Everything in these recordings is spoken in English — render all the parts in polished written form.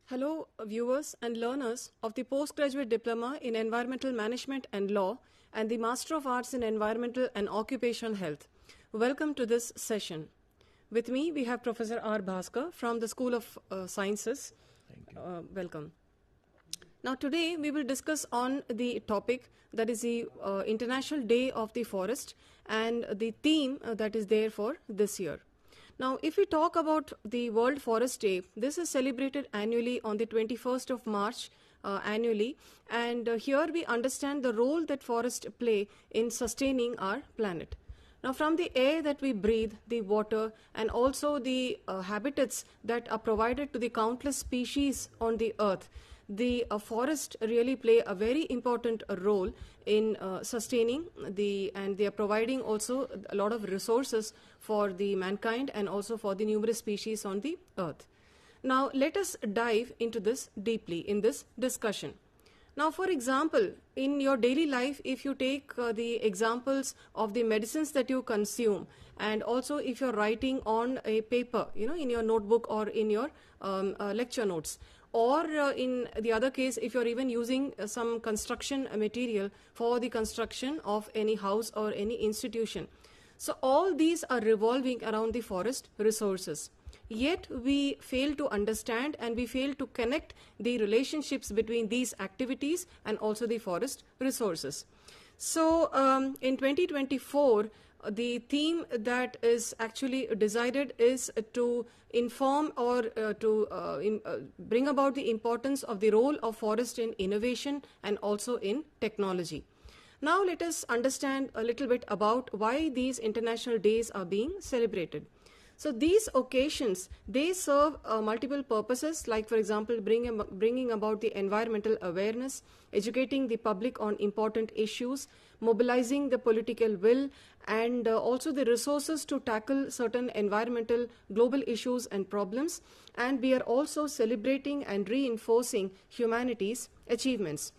Hello, viewers and learners of the Postgraduate Diploma in Environmental Management and Law and the Master of Arts in Environmental and Occupational Health. Welcome to this session. With me, we have Professor R. Baskar from the School of Sciences. Thank you. Welcome. Now, today we will discuss on the topic that is the International Day of the Forest and the theme that is there for this year. Now, if we talk about the World Forest Day, this is celebrated annually on the 21st of March annually, and here we understand the role that forests play in sustaining our planet. Now, from the air that we breathe, the water, and also the habitats that are provided to the countless species on the earth, the forest really play a very important role in sustaining and they are providing also a lot of resources for the mankind and also for the numerous species on the earth. Now let us dive into this deeply in this discussion. Now, for example, in your daily life, if you take the examples of the medicines that you consume, and also if you're writing on a paper, in your notebook or in your lecture notes, or in the other case, if you're even using some construction material for the construction of any house or any institution. So all these are revolving around the forest resources. Yet we fail to understand and we fail to connect the relationships between these activities and also the forest resources. So in 2024, the theme that is actually decided is to inform or bring about the importance of the role of forest in innovation and also in technology. Now let us understand a little bit about why these international days are being celebrated. So these occasions, they serve multiple purposes, like for example, bringing about the environmental awareness, educating the public on important issues, mobilizing the political will, and also the resources to tackle certain environmental global issues and problems. And we are also celebrating and reinforcing humanity's achievements.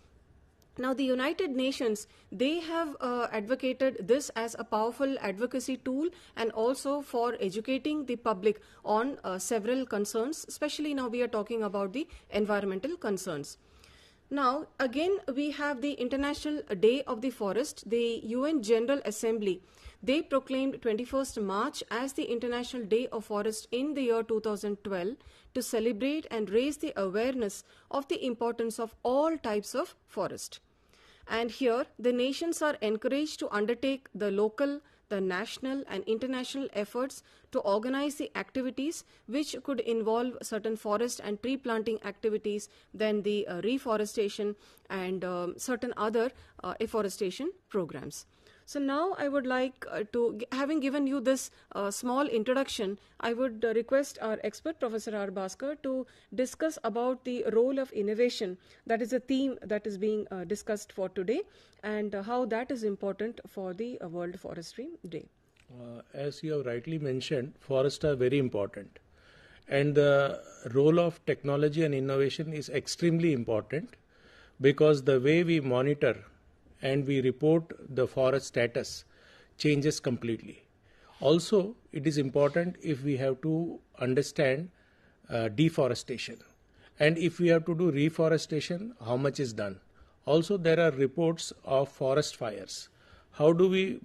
Now, the United Nations, they have advocated this as a powerful advocacy tool and also for educating the public on several concerns, especially now we are talking about the environmental concerns. Now, again, we have the International Day of the Forest. The UN General Assembly, they proclaimed 21st March as the International Day of Forest in the year 2012 to celebrate and raise the awareness of the importance of all types of forest. And here, the nations are encouraged to undertake the local, the national and international efforts to organize the activities which could involve certain forest and tree planting activities, then the reforestation and certain other afforestation programs. So now I would like having given you this small introduction, I would request our expert, Professor R. Baskar, to discuss about the role of innovation. That is a theme that is being discussed for today and how that is important for the World Forestry Day. As you have rightly mentioned, forests are very important. And the role of technology and innovation is extremely important because the way we monitor and we report the forest status changes completely. Also, it is important if we have to understand deforestation, and if we have to do reforestation, how much is done. Also, there are reports of forest fires. How do we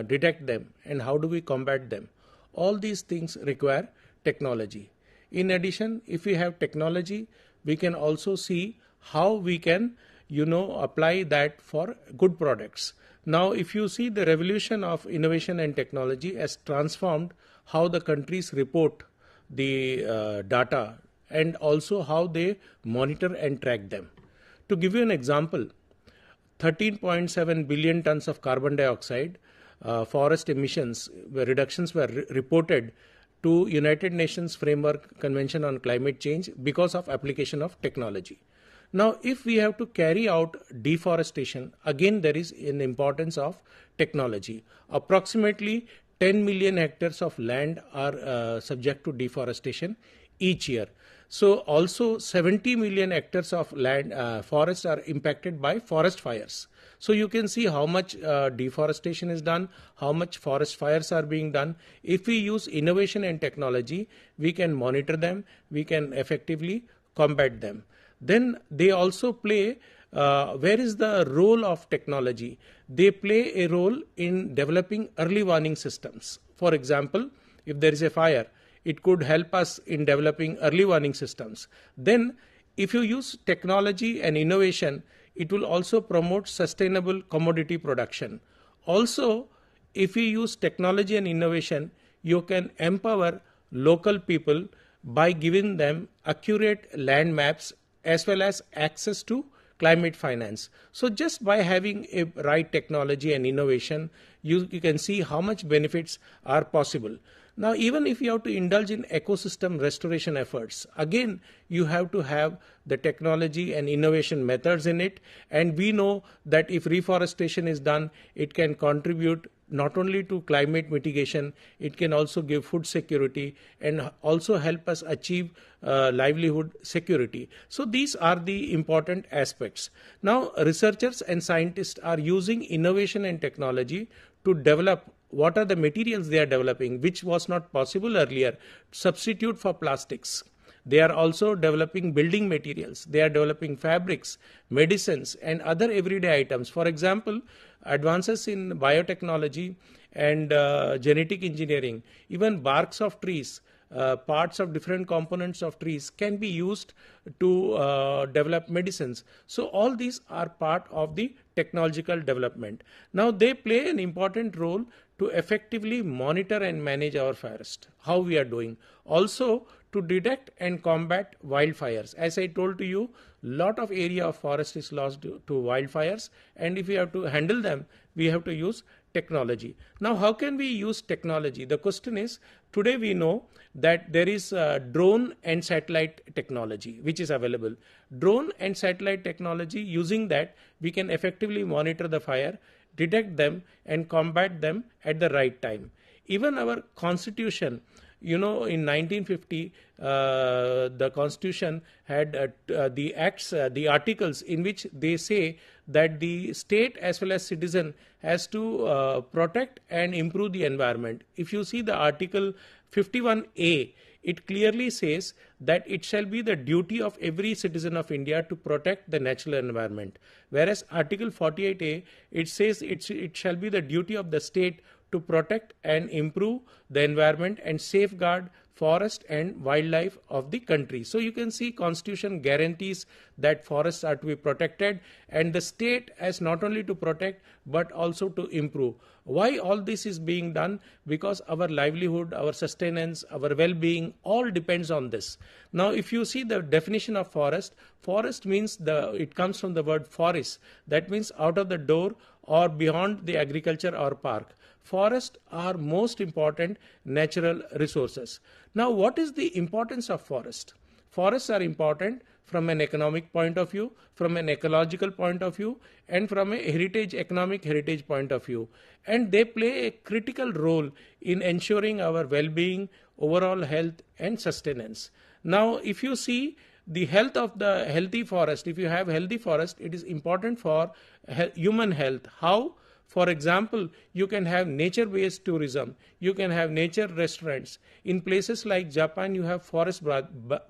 detect them and how do we combat them? All these things require technology. In addition, if we have technology, we can also see how we can apply that for good products. Now, if you see, the revolution of innovation and technology has transformed how the countries report the data and also how they monitor and track them. To give you an example, 13.7 billion tons of carbon dioxide forest emissions reductions were reported to United Nations Framework Convention on Climate Change because of application of technology. Now, if we have to carry out deforestation, again there is an importance of technology. Approximately 10 million hectares of land are subject to deforestation each year. So also 70 million hectares of land forests are impacted by forest fires. So you can see how much deforestation is done, how much forest fires are being done. If we use innovation and technology, we can monitor them, we can effectively combat them. Then they also play, where is the role of technology? They play a role in developing early warning systems. For example, if there is a fire, it could help us in developing early warning systems. Then if you use technology and innovation, it will also promote sustainable commodity production. Also, if you use technology and innovation, you can empower local people by giving them accurate land maps as well as access to climate finance. So just by having a right technology and innovation, you can see how much benefits are possible. Now, even if you have to indulge in ecosystem restoration efforts, again, you have to have the technology and innovation methods in it. And we know that if reforestation is done, it can contribute not only to climate mitigation, it can also give food security and also help us achieve livelihood security. So these are the important aspects. Now, researchers and scientists are using innovation and technology to develop what are the materials they are developing, which was not possible earlier, substitute for plastics. They are also developing building materials. They are developing fabrics, medicines, and other everyday items. For example, advances in biotechnology and genetic engineering, even barks of trees, parts of different components of trees can be used to develop medicines. So all these are part of the technological development. Now they play an important role to effectively monitor and manage our forest, how we are doing. Also to detect and combat wildfires. As I told to you, lot of area of forest is lost to wildfires, and if we have to handle them, we have to use technology. Now, how can we use technology? The question is, today we know that there is drone and satellite technology which is available. Drone and satellite technology, using that we can effectively monitor the fire, detect them and combat them at the right time. Even our constitution, you know, in 1950, the constitution had the acts, the articles in which they say that the state as well as citizen has to protect and improve the environment. If you see the article 51A, it clearly says that it shall be the duty of every citizen of India to protect the natural environment. Whereas Article 48A, it says it shall be the duty of the state to protect and improve the environment and safeguard forest and wildlife of the country. So you can see Constitution guarantees that forests are to be protected, and the state has not only to protect but also to improve. Why all this is being done? Because our livelihood, our sustenance, our well-being all depends on this. Now if you see the definition of forest, forest means it comes from the word forest. That means out of the door or beyond the agriculture or park. Forests are most important natural resources. Now, what is the importance of forest? Forests are important from an economic point of view, from an ecological point of view, and from a economic heritage point of view. And they play a critical role in ensuring our well-being, overall health and sustenance. Now, if you see the health of the healthy forest, if you have healthy forest, it is important for human health. How? For example, you can have nature-based tourism, you can have nature restaurants. In places like Japan, you have forest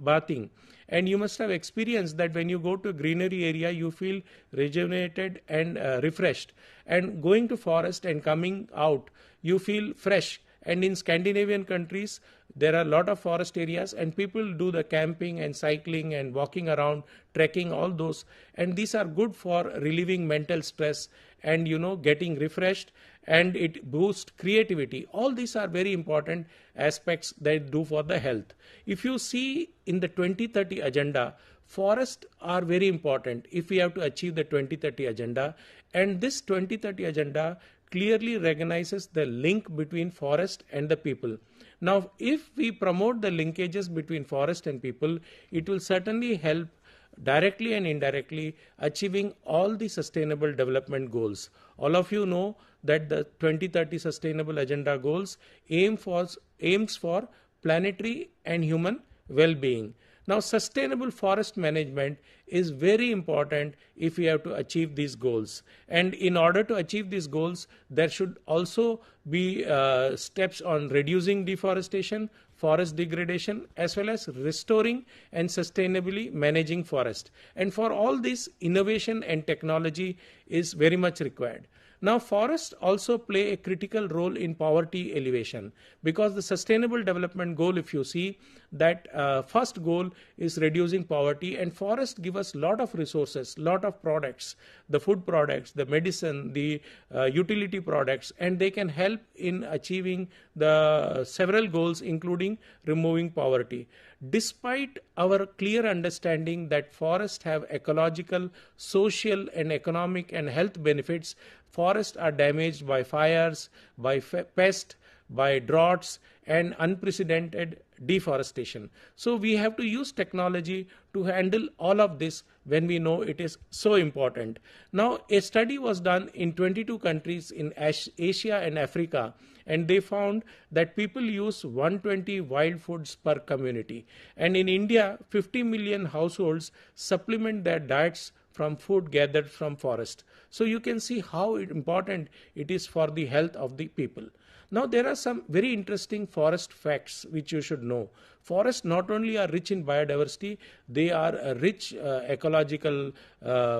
bathing. And you must have experienced that when you go to a greenery area, you feel rejuvenated and refreshed. And going to forest and coming out, you feel fresh. And in Scandinavian countries, there are a lot of forest areas and people do the camping and cycling and walking around, trekking, all those. And these are good for relieving mental stress and, you know, getting refreshed, and it boosts creativity. All these are very important aspects that do for the health. If you see in the 2030 agenda, forests are very important if we have to achieve the 2030 agenda. And this 2030 agenda clearly recognizes the link between forest and the people. Now, if we promote the linkages between forest and people, it will certainly help directly and indirectly achieving all the sustainable development goals. All of you know that the 2030 sustainable agenda goals aims for planetary and human well-being. Now, sustainable forest management is very important if we have to achieve these goals. And in order to achieve these goals, there should also be steps on reducing deforestation, forest degradation, as well as restoring and sustainably managing forest. And for all this, innovation and technology is very much required. Now, forests also play a critical role in poverty alleviation, because the sustainable development goal, if you see, that first goal is reducing poverty, and forests give us lot of resources, lot of products, the food products, the medicine, the utility products, and they can help in achieving the several goals, including removing poverty. Despite our clear understanding that forests have ecological, social and economic and health benefits, forests are damaged by fires, by pests, by droughts and unprecedented deforestation. So we have to use technology to handle all of this when we know it is so important. Now, a study was done in 22 countries in Asia and Africa, and they found that people use 120 wild foods per community. And in India, 50 million households supplement their diets from food gathered from forest. So you can see how important it is for the health of the people. Now, there are some very interesting forest facts which you should know. Forests not only are rich in biodiversity, they are rich ecological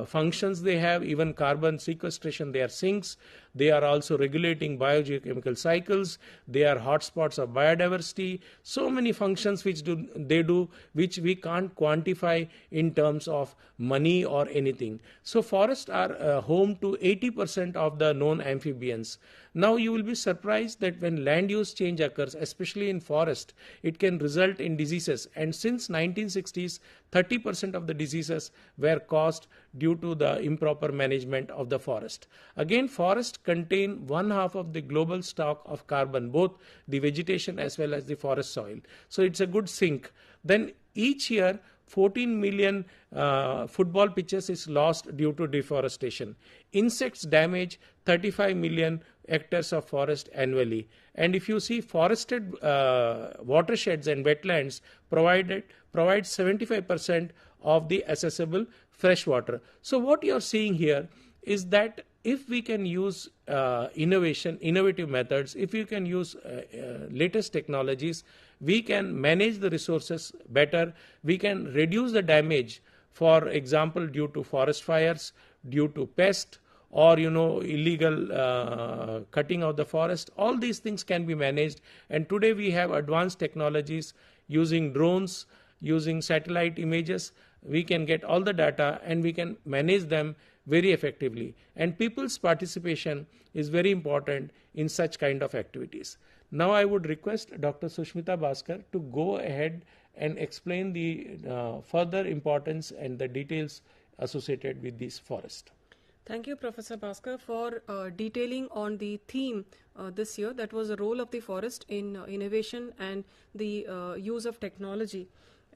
functions they have, even carbon sequestration, they are sinks. They are also regulating biogeochemical cycles. They are hotspots of biodiversity. So many functions which they do, which we can't quantify in terms of money or anything. So forests are home to 80% of the known amphibians. Now you will be surprised that when land use change occurs, especially in forest, it can result in diseases. And since 1960s, 30% of the diseases were caused due to the improper management of the forest. Again, forests contain 1/2 of the global stock of carbon, both the vegetation as well as the forest soil. So it's a good sink. Then each year, 14 million football pitches is lost due to deforestation. Insects damage 35 million hectares of forest annually. And if you see, forested watersheds and wetlands provide 75% of the accessible fresh water. So what you are seeing here is that if we can use innovative methods, if you can use latest technologies, we can manage the resources better. We can reduce the damage, for example, due to forest fires, due to pests, or illegal cutting of the forest. All these things can be managed, and today we have advanced technologies using drones, using satellite images. We can get all the data and we can manage them very effectively, and people's participation is very important in such kind of activities. Now I would request Dr. Sushmitha Baskar to go ahead and explain the further importance and the details associated with this forest. Thank you, Professor Baskar, for detailing on the theme this year, that was the role of the forest in innovation and the use of technology.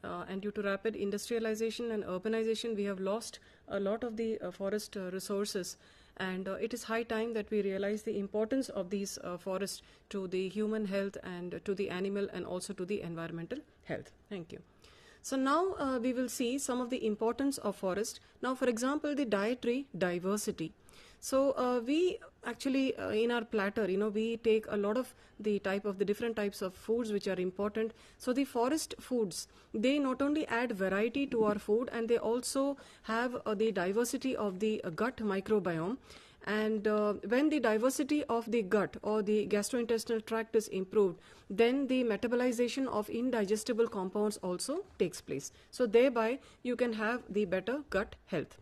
And due to rapid industrialization and urbanization, we have lost a lot of the forest resources. And it is high time that we realize the importance of these forests to the human health and to the animal and also to the environmental health. Thank you. So now we will see some of the importance of forest. Now, for example, the dietary diversity. So we actually in our platter, we take a lot of the different types of foods which are important. So the forest foods, they not only add variety to our food, and they also have the diversity of the gut microbiome. And when the diversity of the gut or the gastrointestinal tract is improved, then the metabolization of indigestible compounds also takes place. So thereby you can have the better gut health.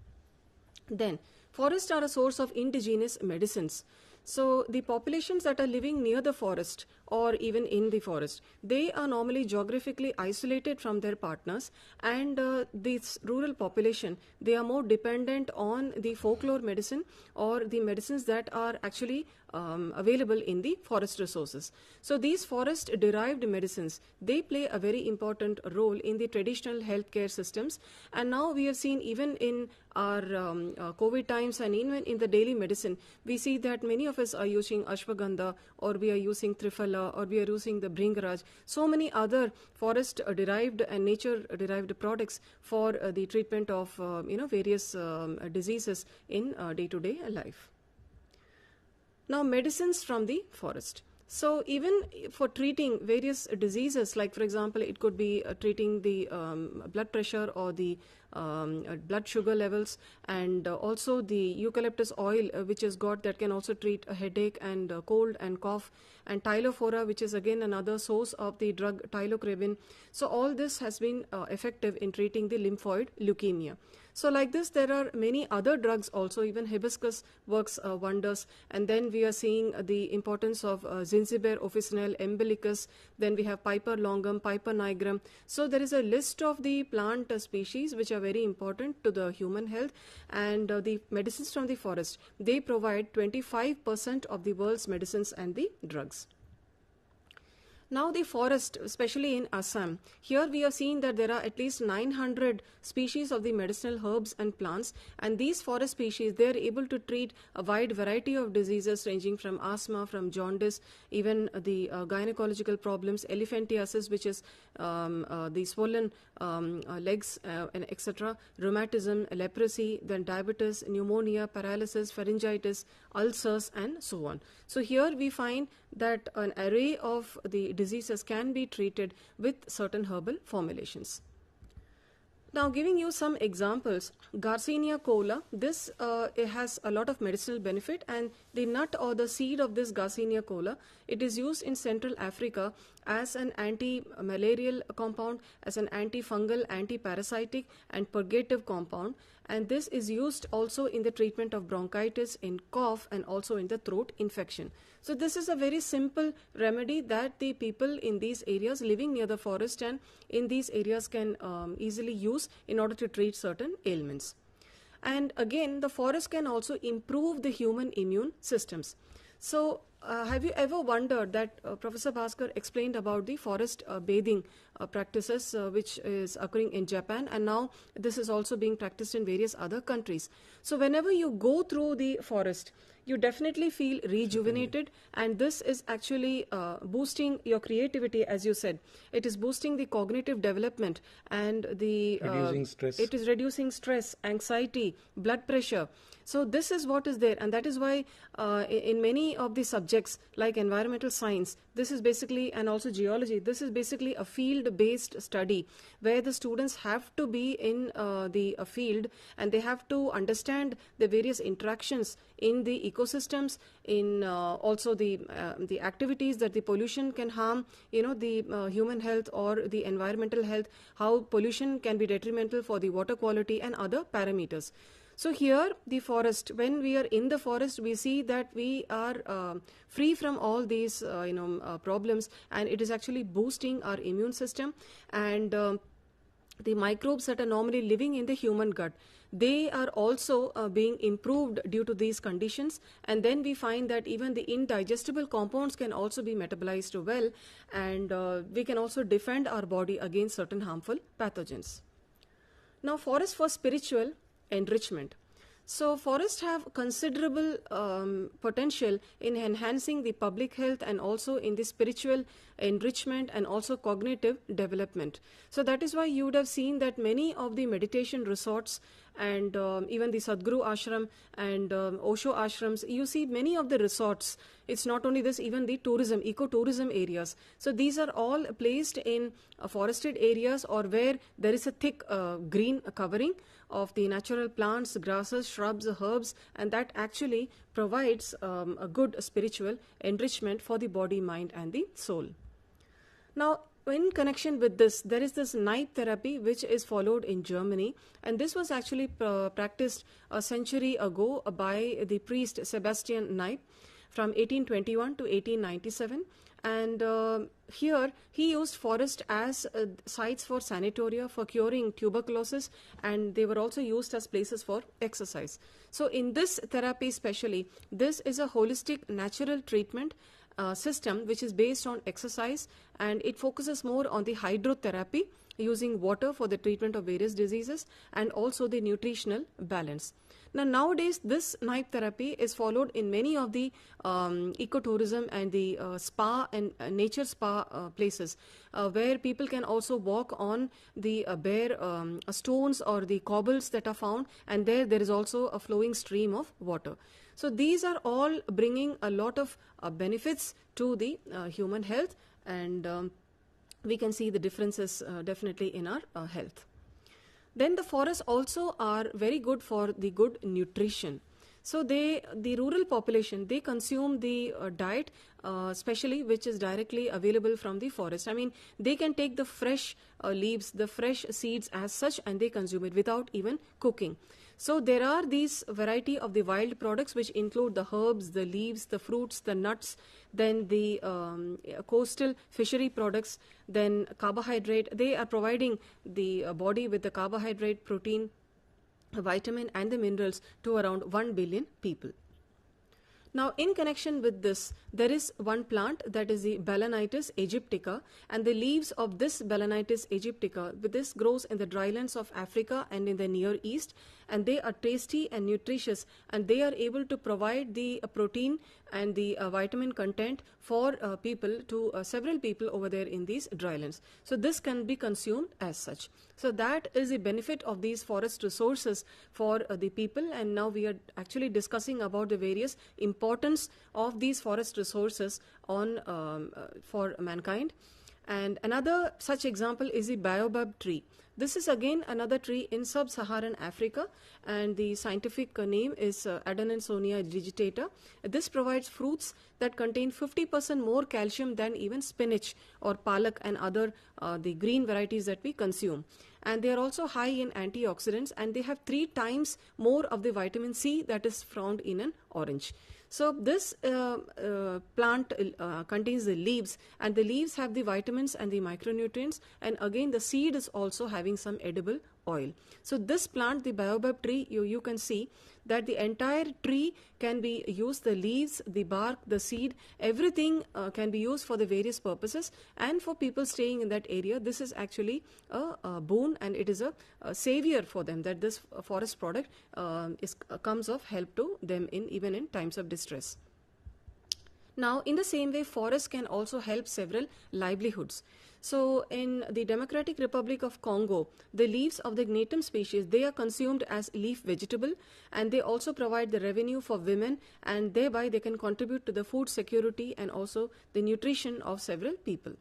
Then forests are a source of indigenous medicines. So the populations that are living near the forest or even in the forest, they are normally geographically isolated from their partners, and this rural population, they are more dependent on the folklore medicine or the medicines that are actually available in the forest resources. So these forest derived medicines, they play a very important role in the traditional healthcare systems. And now we have seen even in our COVID times and even in the daily medicine, we see that many of us are using ashwagandha, or we are using triphala, or we are using the bhringraj, so many other forest derived and nature derived products for the treatment of various diseases in day-to-day life. Now, medicines from the forest. So even for treating various diseases, like for example, it could be treating the blood pressure or the blood sugar levels, and also the eucalyptus oil which is got, that can also treat a headache and cold and cough, and tylophora, which is again another source of the drug tylocrevin. So all this has been effective in treating the lymphoid leukemia. So like this, there are many other drugs also. Even hibiscus works wonders. And then we are seeing the importance of Zingiber officinale, umbilicus. Then we have Piper longum, Piper nigrum. So there is a list of the plant species which are very important to the human health. And the medicines from the forest, they provide 25% of the world's medicines and the drugs. Now the forest, especially in Assam, here we are seeing that there are at least 900 species of the medicinal herbs and plants, and these forest species, they are able to treat a wide variety of diseases ranging from asthma, from jaundice, even the gynecological problems, elephantiasis, which is the swollen legs, and etc., rheumatism, leprosy, then diabetes, pneumonia, paralysis, pharyngitis, ulcers, and so on. So here we find that an array of the diseases can be treated with certain herbal formulations. Now, giving you some examples, Garcinia cola, this it has a lot of medicinal benefit, and the nut or the seed of this Garcinia cola, it is used in Central Africa as an anti-malarial compound, as an antifungal, anti-parasitic and purgative compound, and this is used also in the treatment of bronchitis, in cough, and also in the throat infection. So this is a very simple remedy that the people in these areas living near the forest and in these areas can easily use in order to treat certain ailments. And again, the forest can also improve the human immune systems. So have you ever wondered that Professor Baskar explained about the forest bathing practices which is occurring in Japan, and now this is also being practiced in various other countries. So whenever you go through the forest, you definitely feel rejuvenated, and this is actually boosting your creativity, as you said. It is boosting the cognitive development and the reducing stress. It is reducing stress, anxiety, blood pressure. So this is what is there, and that is why in many of the subjects like environmental science, this is basically, and also geology, this is basically a field-based study where the students have to be in the field, and they have to understand the various interactions in the ecosystems, in also the activities that the pollution can harm, the human health or the environmental health, how pollution can be detrimental for the water quality and other parameters. So here the forest, when we are in the forest, we see that we are free from all these problems, and it is actually boosting our immune system, and the microbes that are normally living in the human gut, they are also being improved due to these conditions. And then we find that even the indigestible compounds can also be metabolized well, and we can also defend our body against certain harmful pathogens. Now, forest for spiritual enrichment. So forests have considerable potential in enhancing the public health and also in the spiritual enrichment and also cognitive development. So that is why you would have seen that many of the meditation resorts and even the Sadhguru ashram and Osho ashrams, you see many of the resorts, it's not only this, even the tourism, ecotourism areas. So these are all placed in forested areas or where there is a thick green covering of the natural plants, grasses, shrubs, herbs, and that actually provides a good spiritual enrichment for the body, mind, and the soul. Now, in connection with this, there is this Knipe therapy which is followed in Germany, and this was actually practiced a century ago by the priest Sebastian Knipe from 1821 to 1897. And here he used forest as sites for sanatoria, for curing tuberculosis, and they were also used as places for exercise. So in this therapy especially, this is a holistic natural treatment system which is based on exercise, and it focuses more on the hydrotherapy using water for the treatment of various diseases and also the nutritional balance. Now, nowadays, this Knipe therapy is followed in many of the ecotourism and the spa and nature spa places where people can also walk on the bare stones or the cobbles that are found, and there is also a flowing stream of water. So these are all bringing a lot of benefits to the human health, and we can see the differences definitely in our health. Then the forests also are very good for the good nutrition. So the rural population, they consume the diet, especially which is directly available from the forest. I mean, they can take the fresh leaves, the fresh seeds as such, and they consume it without even cooking. So there are these variety of the wild products which include the herbs, the leaves, the fruits, the nuts, then the coastal fishery products, then carbohydrate. They are providing the body with the carbohydrate, protein, vitamin and the minerals to around 1 billion people. Now, in connection with this, there is one plant, that is the Balanitis aegyptica, and the leaves of this Balanitis aegyptica, this grows in the drylands of Africa and in the Near East, and they are tasty and nutritious, and they are able to provide the protein and the vitamin content for people, to several people over there in these drylands. So this can be consumed as such. So that is the benefit of these forest resources for the people, and now we are actually discussing about the various importance of these forest resources on for mankind. And another such example is the baobab tree. This is again another tree in sub-Saharan Africa, and the scientific name is Adansonia digitata. This provides fruits that contain 50% more calcium than even spinach or palak and other the green varieties that we consume. And they are also high in antioxidants, and they have 3 times more of the vitamin C that is found in an orange. So this plant contains the leaves, and the leaves have the vitamins and the micronutrients, and again the seed is also having some edible oil. So this plant, the baobab tree, you can see that the entire tree can be used, the leaves, the bark, the seed, everything can be used for the various purposes, and for people staying in that area, this is actually a boon, and it is a savior for them, that this forest product comes of help to them even in times of distress. Now, in the same way, forests can also help several livelihoods. So, in the Democratic Republic of Congo, the leaves of the Gnatum species, they are consumed as leaf vegetable, and they also provide the revenue for women, and thereby they can contribute to the food security and also the nutrition of several people.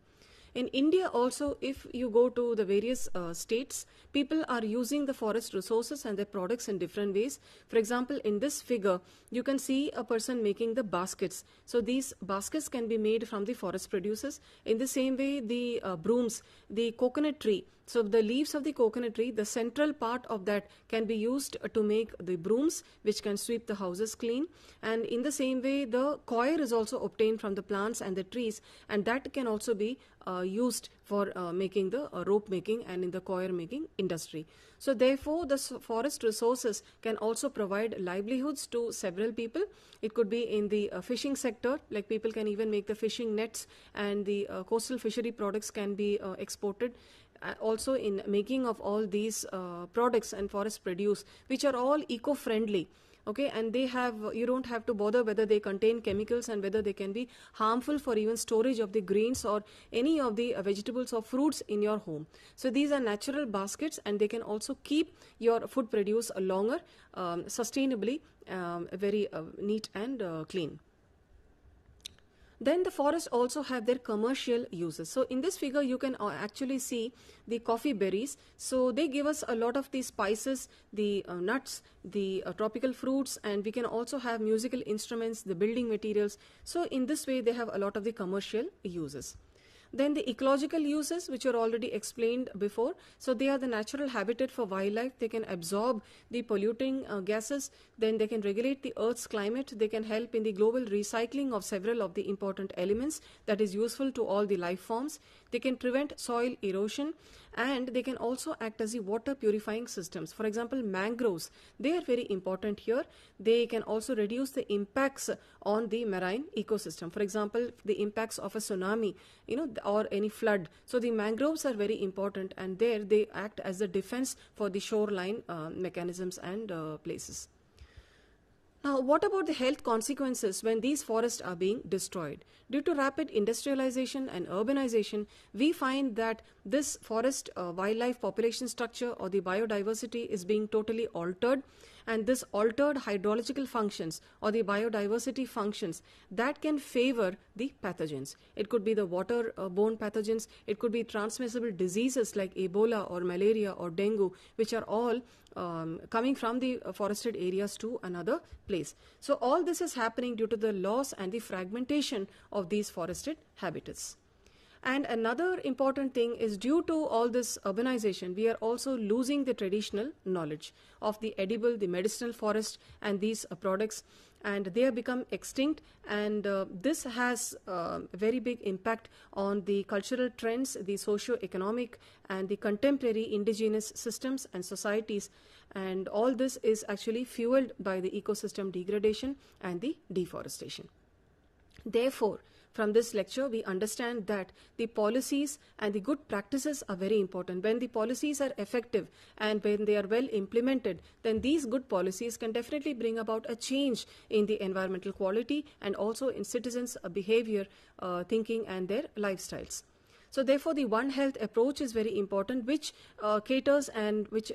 In India also, if you go to the various states, people are using the forest resources and their products in different ways. For example, in this figure, you can see a person making the baskets. So these baskets can be made from the forest produces. In the same way, the brooms, the coconut tree. So the leaves of the coconut tree, the central part of that can be used to make the brooms, which can sweep the houses clean. And in the same way, the coir is also obtained from the plants and the trees, and that can also be used for making the rope making and in the coir making industry. So therefore, the forest resources can also provide livelihoods to several people. It could be in the fishing sector, like people can even make the fishing nets, and the coastal fishery products can be exported. Also in making of all these products and forest produce, which are all eco-friendly. Okay, and they have, you don't have to bother whether they contain chemicals and whether they can be harmful for even storage of the grains or any of the vegetables or fruits in your home. So these are natural baskets, and they can also keep your food produce longer, sustainably, very neat and clean. Then the forests also have their commercial uses. So in this figure, you can actually see the coffee berries. So they give us a lot of the spices, the nuts, the tropical fruits, and we can also have musical instruments, the building materials. So in this way, they have a lot of the commercial uses. Then the ecological uses, which are already explained before. So they are the natural habitat for wildlife. They can absorb the polluting gases. Then they can regulate the Earth's climate. They can help in the global recycling of several of the important elements that is useful to all the life forms. They can prevent soil erosion, and they can also act as the water purifying systems. For example, mangroves, they are very important here. They can also reduce the impacts on the marine ecosystem. For example, the impacts of a tsunami, or any flood. So the mangroves are very important, and there they act as a defense for the shoreline mechanisms and places. Now, what about the health consequences when these forests are being destroyed? Due to rapid industrialization and urbanization, we find that this forest wildlife population structure or the biodiversity is being totally altered, and this altered hydrological functions or the biodiversity functions that can favor the pathogens. It could be the water-borne pathogens, it could be transmissible diseases like Ebola or malaria or dengue, which are all coming from the forested areas to another place. So all this is happening due to the loss and the fragmentation of these forested habitats. And another important thing is, due to all this urbanization, we are also losing the traditional knowledge of the edible, the medicinal forest and these products, and they have become extinct, and this has a very big impact on the cultural trends, the socio-economic and the contemporary indigenous systems and societies, and all this is actually fueled by the ecosystem degradation and the deforestation. Therefore, from this lecture, we understand that the policies and the good practices are very important. When the policies are effective and when they are well implemented, then these good policies can definitely bring about a change in the environmental quality and also in citizens' behavior, thinking and their lifestyles. So therefore, the One Health approach is very important, which caters and which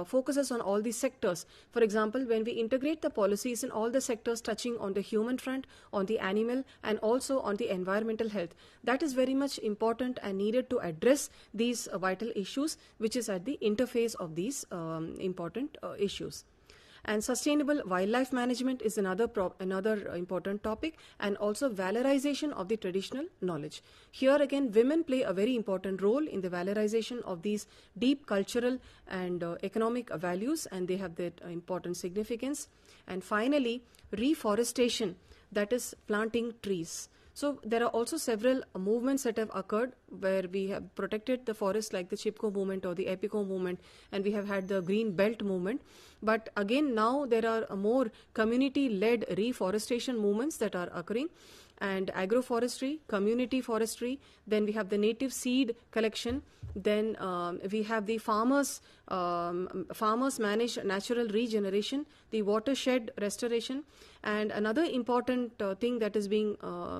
focuses on all these sectors. For example, when we integrate the policies in all the sectors touching on the human front, on the animal, and also on the environmental health, that is very much important and needed to address these vital issues, which is at the interface of these important issues. And sustainable wildlife management is another important topic, and also valorization of the traditional knowledge. Here again, women play a very important role in the valorization of these deep cultural and economic values, and they have that important significance. And finally, reforestation, that is planting trees. So there are also several movements that have occurred where we have protected the forest, like the Chipko movement or the Epico movement, and we have had the Green Belt movement. But again, now there are more community-led reforestation movements that are occurring, and agroforestry, community forestry, then we have the native seed collection, then we have the farmers manage natural regeneration, the watershed restoration, and another important thing that is being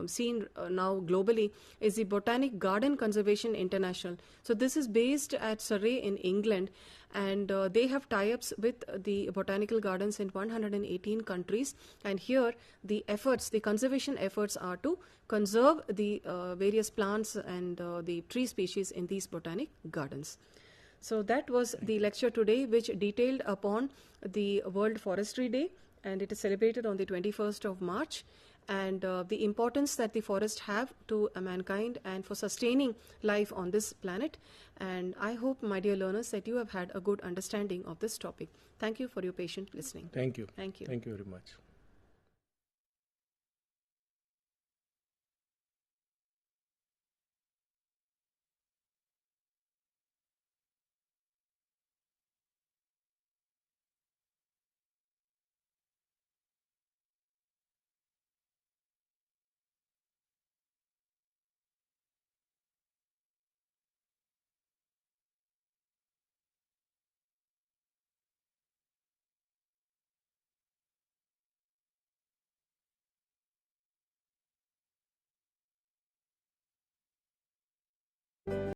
seen now globally is the Botanic Garden Conservation International. So this is based at Surrey in England, and they have tie-ups with the botanical gardens in 118 countries, and here the efforts, the conservation efforts are to conserve the various plants and the tree species in these botanic gardens. So that was the lecture today, which detailed upon the World Forestry Day, and it is celebrated on the 21st of March, and the importance that the forests have to mankind and for sustaining life on this planet. And I hope, my dear learners, that you have had a good understanding of this topic. Thank you for your patient listening. Thank you. Thank you. Thank you very much.